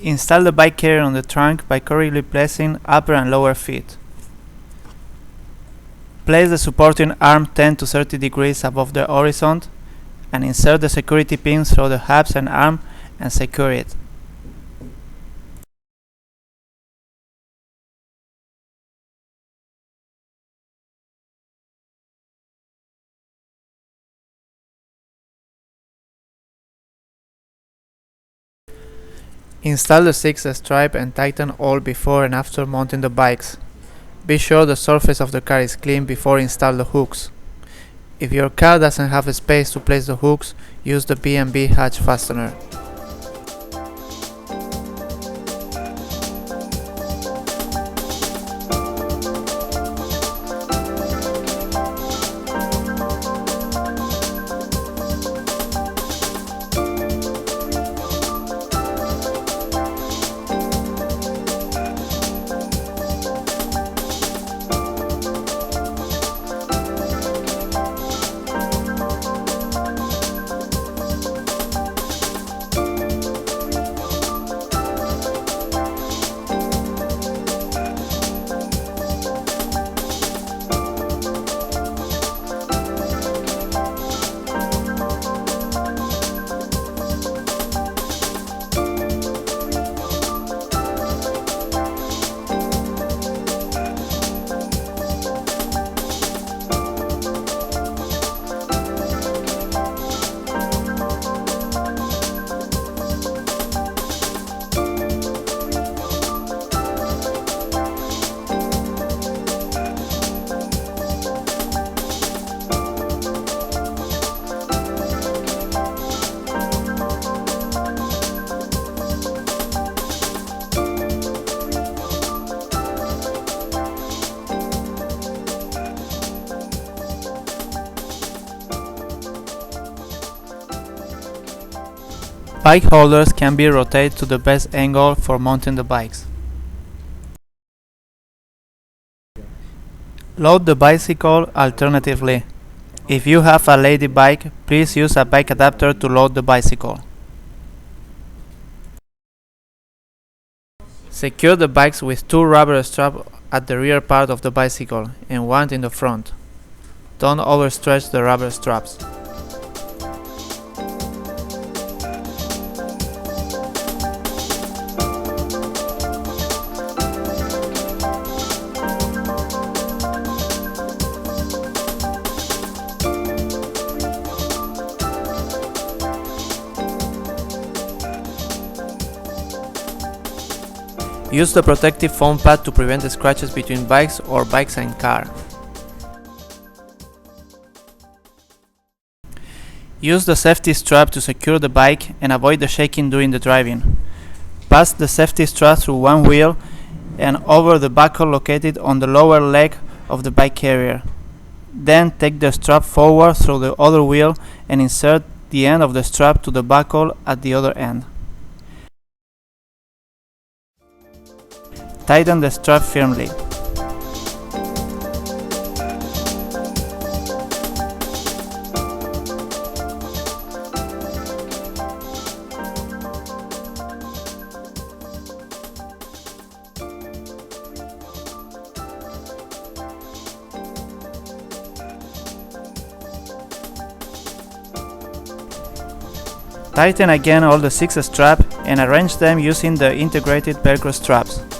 Install the bike carrier on the trunk by correctly placing upper and lower feet. Place the supporting arm 10 to 30 degrees above the horizon and insert the security pin through the hubs and arm and secure it. Install the 6th stripe and tighten all before and after mounting the bikes. Be sure the surface of the car is clean before install the hooks. If your car doesn't have a space to place the hooks, use the BN'B hatch fastener. Bike holders can be rotated to the best angle for mounting the bikes. Load the bicycle alternatively. If you have a lady bike, please use a bike adapter to load the bicycle. Secure the bikes with 2 rubber straps at the rear part of the bicycle and 1 in the front. Don't overstretch the rubber straps. Use the protective foam pad to prevent the scratches between bikes or bikes and car. Use the safety strap to secure the bike and avoid the shaking during the driving. Pass the safety strap through one wheel and over the buckle located on the lower leg of the bike carrier. Then take the strap forward through the other wheel and insert the end of the strap to the buckle at the other end. Tighten the strap firmly. Tighten again all the 6 straps and arrange them using the integrated Velcro straps.